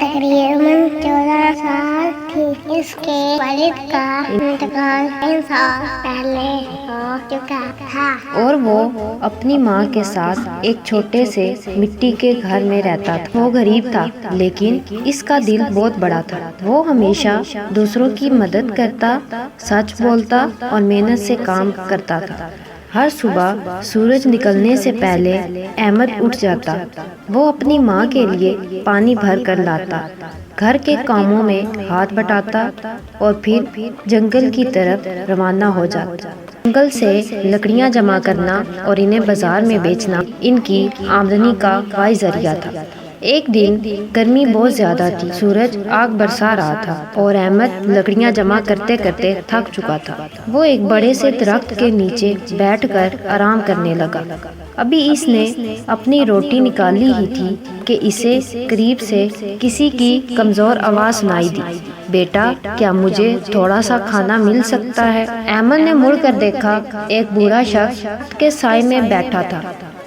تقریباً 14 سال تھی۔ اس کے والد کا انتقال 3 سال پہلے ہو چکا تھا اور وہ اپنی ماں کے ساتھ ایک چھوٹے سے مٹی کے گھر میں رہتا تھا۔ وہ غریب تھا لیکن اس کا دل بہت بڑا تھا۔ وہ ہمیشہ دوسروں کی مدد کرتا، سچ بولتا اور محنت سے کام کرتا تھا۔ ہر صبح سورج نکلنے سے پہلے احمد اٹھ جاتا۔ وہ اپنی ماں کے لیے پانی بھر کر لاتا، گھر کے کاموں میں ہاتھ بٹاتا اور پھر جنگل کی طرف روانہ ہو جاتا۔ جنگل سے لکڑیاں جمع کرنا اور انہیں بازار میں بیچنا ان کی آمدنی کا واحد ذریعہ تھا۔ ایک دن گرمی بہت زیادہ تھی، سورج آگ برسا رہا تھا اور احمد لکڑیاں جمع کرتے کرتے تھک چکا تھا۔ وہ ایک بڑے سے درخت کے نیچے بیٹھ کر آرام کرنے لگا۔ ابھی اس نے اپنی روٹی نکالی ہی تھی کہ اسے قریب سے کسی کی کمزور آواز سنائی دی، بیٹا کیا مجھے تھوڑا سا کھانا مل سکتا ہے؟ احمد نے مڑ کر دیکھا، ایک بوڑھا شخص کے سائے میں بیٹھا تھا۔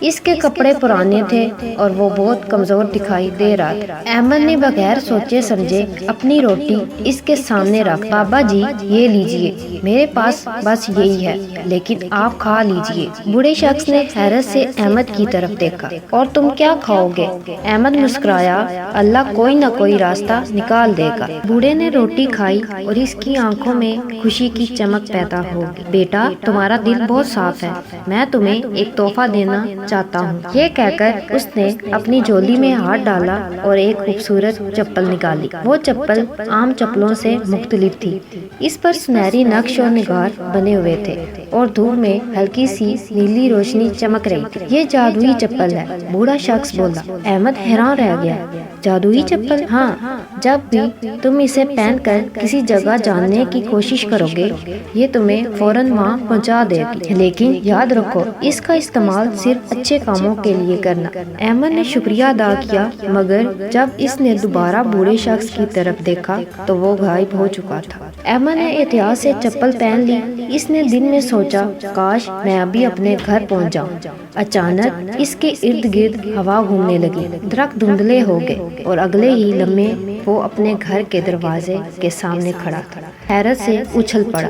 اس کے کپڑے پرانے تھے اور وہ بہت کمزور دکھائی دے رہا تھا۔ احمد نے بغیر سوچے سمجھے اپنی روٹی اس کے سامنے رکھ، بابا جی یہ لیجئے، میرے پاس بس یہی ہے لیکن آپ کھا لیجئے۔ بوڑھے شخص نے حیرت سے احمد کی طرف دیکھا، اور تم کیا کھاؤ گے؟ احمد مسکرایا، اللہ کوئی نہ کوئی راستہ نکال دے گا۔ بوڑھے نے روٹی کھائی اور اس کی آنکھوں میں خوشی کی چمک پیدا ہوگی۔ بیٹا تمہارا دل بہت صاف ہے، میں تمہیں ایک تحفہ دینا چاہتا ہوں۔ یہ کہہ کر اس نے اپنی جھولی میں ہاتھ ڈالا اور ایک خوبصورت چپل نکالی۔ وہ چپل عام چپلوں سے مختلف تھی، اس پر سنہری نقش و نگار بنے ہوئے تھے اور دھوپ میں ہلکی سی نیلی روشنی چمک رہی تھی۔ یہ جادوئی چپل ہے، بوڑھا شخص بولا۔ احمد حیران رہ گیا، جادوئی چپل؟ ہاں، جب بھی تم اسے پہن کر کسی جگہ جانے کی کوشش کرو گے یہ تمہیں فوراً وہاں پہنچا دے گی، لیکن یاد رکھو اس کا استعمال صرف اچھے کاموں کے لیے کرنا۔ احمد نے شکریہ ادا کیا، مگر جب اس نے دوبارہ بوڑھے شخص کی طرف دیکھا تو وہ غائب ہو چکا تھا۔ احمد نے احتیاط سے چپل پہن لی۔ اس نے دل میں سوچا، کاش میں ابھی اپنے گھر پہنچ جاؤں۔ اچانک اس کے ارد گرد ہوا گھومنے لگی، درخت دھندلے ہو گئے اور اگلے ہی لمحے وہ اپنے گھر کے دروازے کے سامنے کھڑا تھا۔ حیرت سے اچھل پڑا،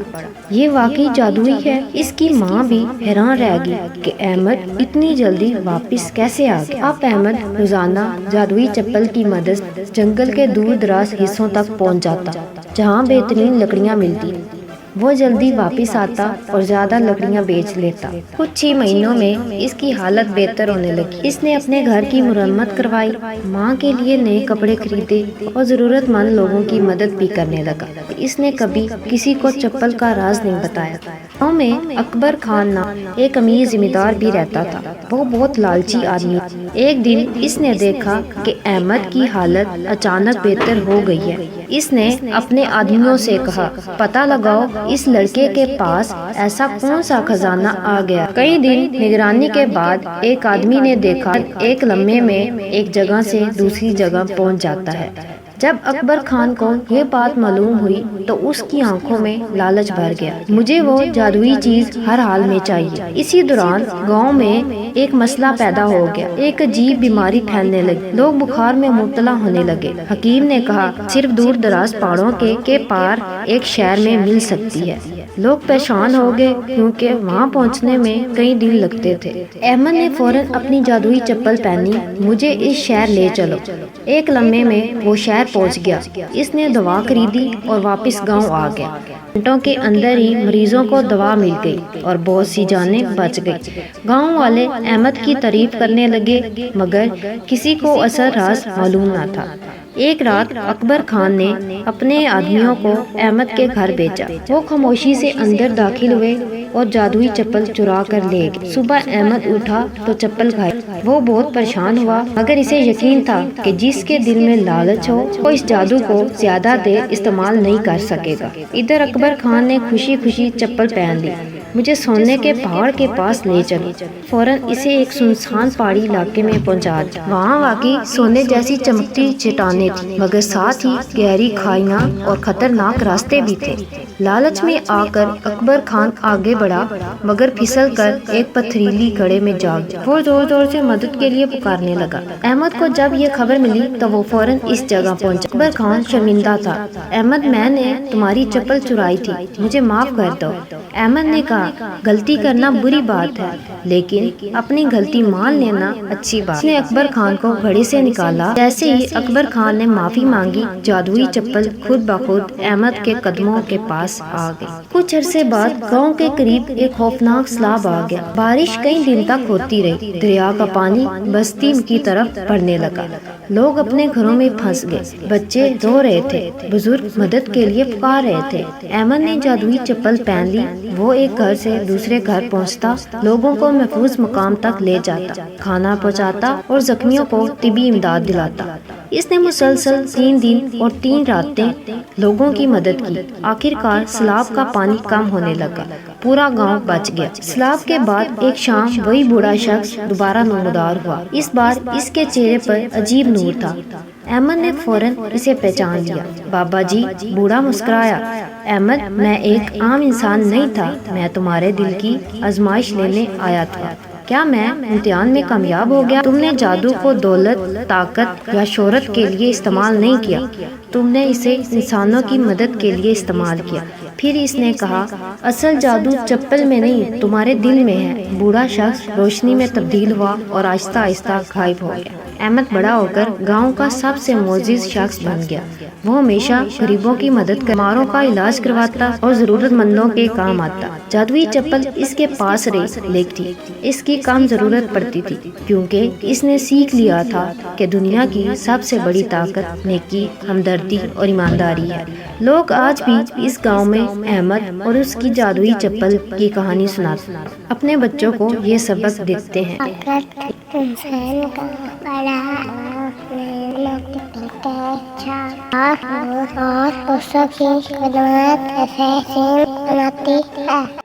یہ واقعی جادوئی ہے۔ اس کی ماں بھی حیران رہ گئی کہ احمد اتنی جلدی واپس کیسے آ گیا۔ اب احمد روزانہ جادوئی چپل کی مدد سے جنگل کے دور دراز حصوں تک پہنچ جاتا جہاں بہترین لکڑیاں ملتی۔ وہ جلدی واپس آتا اور زیادہ لکڑیاں بیچ لیتا۔ کچھ ہی مہینوں میں اس کی حالت بہتر ہونے لگی۔ اس نے اپنے گھر کی مرمت کروائی، ماں کے لیے نئے کپڑے خریدے اور ضرورت مند لوگوں کی مدد بھی کرنے لگا۔ اس نے کبھی کسی کو چپل کا راز نہیں بتایا۔ گاؤں میں اکبر خان نام ایک امیر زمیندار بھی رہتا تھا۔ وہ بہت لالچی آدمی تھا۔ ایک دن اس نے دیکھا کہ احمد کی حالت اچانک بہتر ہو گئی ہے۔ اس نے اپنے آدمیوں سے کہا، پتہ لگاؤ اس لڑکے کے پاس ایسا کون سا خزانہ آ گیا۔ کئی دن نگرانی کے بعد ایک آدمی نے دیکھا ایک لمحے میں ایک جگہ سے دوسری جگہ پہنچ جاتا ہے۔ جب اکبر خان کو یہ بات معلوم ہوئی تو اس کی آنکھوں میں لالچ بھر گیا، مجھے وہ جادوئی چیز ہر حال میں چاہیے۔ اسی دوران گاؤں میں ایک مسئلہ پیدا ہو گیا، ایک عجیب بیماری پھیلنے لگی، لوگ بخار میں مبتلا ہونے لگے۔ حکیم نے کہا صرف دور دراز پہاڑوں کے پار ایک شہر میں مل سکتی ہے۔ لوگ پریشان ہو گئے کیونکہ وہاں پہنچنے میں کئی دن لگتے تھے۔ احمد نے فوراً اپنی جادوئی چپل پہنی، مجھے اس شہر لے چلو۔ ایک لمحے میں وہ شہر پہنچ گیا۔ اس نے دوا خریدی اور واپس گاؤں آ گیا۔ گھنٹوں کے اندر ہی مریضوں کو دوا مل گئی اور بہت سی جانیں بچ گئی۔ گاؤں والے احمد کی تعریف کرنے لگے، مگر کسی کو اصل راز معلوم نہ تھا۔ ایک رات اکبر خان نے اپنے آدمیوں کو احمد کے گھر بھیجا۔ وہ خاموشی سے اندر داخل ہوئے اور جادوئی چپل چرا کر لے گئے۔ صبح احمد اٹھا تو چپل غائب۔ وہ بہت پریشان ہوا، مگر اسے یقین تھا کہ جس کے دل میں لالچ ہو وہ اس جادو کو زیادہ دیر استعمال نہیں کر سکے گا۔ ادھر اکبر خان نے خوشی خوشی چپل پہن لی، مجھے سونے کے پہاڑ کے پاس لے چلو۔ فوراً اسے ایک سنسان پہاڑی علاقے میں پہنچا دیا۔ وہاں واقعی سونے جیسی چمکتی چٹانیں تھیں، مگر ساتھ ہی گہری کھائیاں اور خطرناک راستے بھی تھے۔ لالچ میں آ کر اکبر خان آگے بڑھا، مگر پھسل کر ایک پتھریلی گڑھے میں جا گیا۔ وہ زور زور سے مدد کے لیے پکارنے لگا۔ احمد کو جب یہ خبر ملی تو وہ فوراً اس جگہ پہنچا۔ اکبر خان شرمندہ تھا۔ احمد، میں نے تمہاری چپل چرائی تھی، مجھے معاف کر دو۔ احمد نے کہا، غلطی کرنا بری بات ہے، لیکن اپنی غلطی مان لینا اچھی بات۔ اس نے اکبر خان کو گھڑے سے نکالا۔ جیسے ہی اکبر خان نے معافی مانگی، جادوئی چپل خود بخود احمد کے قدموں کے پاس آ گئی۔ کچھ عرصے بعد گاؤں کے قریب ایک خوفناک سیلاب آ گیا۔ بارش کئی دن تک ہوتی رہی۔ دریا کا پانی بستی کی طرف بڑھنے لگا۔ لوگ اپنے گھروں میں پھنس گئے، بچے رو رہے تھے، بزرگ مدد کے لیے پکار رہے تھے۔ احمد نے جادوئی چپل پہن لی۔ وہ ایک گھر سے دوسرے گھر پہنچتا، لوگوں کو محفوظ مقام تک لے جاتا، کھانا پہنچاتا اور زخمیوں کو طبی امداد دلاتا۔ اس نے مسلسل 3 دن اور 3 راتیں لوگوں کی مدد کی۔ آخر کار سیلاب کا پانی کم ہونے لگا، پورا گاؤں بچ گیا۔ سیلاب کے بعد ایک شام وہی بوڑھا شخص دوبارہ نمودار ہوا۔ اس بار اس کے چہرے پر عجیب نور تھا۔ احمد نے فوراً اسے پہچان لیا۔ بابا جی، بوڑھا مسکرایا۔ احمد، میں ایک عام انسان نہیں تھا، میں تمہارے دل کی آزمائش لینے آیا تھا۔ کیا میں امتحان میں کامیاب ہو گیا؟ تم نے جادو کو دولت، طاقت یا شہرت کے لیے استعمال نہیں کیا، تم نے اسے انسانوں کی مدد کے لیے استعمال کیا۔ پھر اس نے کہا، اصل جادو چپل میں نہیں، تمہارے دل میں ہے۔ بوڑھا شخص روشنی میں تبدیل ہوا اور آہستہ آہستہ غائب ہو گیا۔ احمد بڑا ہو کر گاؤں کا سب سے معزز شخص بن گیا۔ وہ ہمیشہ غریبوں کی مدد کر، بیماروں کا علاج کرواتا اور ضرورت مندوں کے کام آتا۔ جادوئی چپل اس کے پاس رہی، لیکن اس کی کم ضرورت پڑتی تھی، کیونکہ اس نے سیکھ لیا تھا کہ دنیا کی سب سے بڑی طاقت نیکی، ہمدردی اور ایمانداری ہے۔ لوگ آج بھی اس گاؤں میں احمد اور اس کی جادوئی چپل کی کہانی سناتے، اپنے بچوں کو یہ سبق دیتے ہیں۔ انسان کا بڑا اور اس کی خدمت ایسے بناتی ہے۔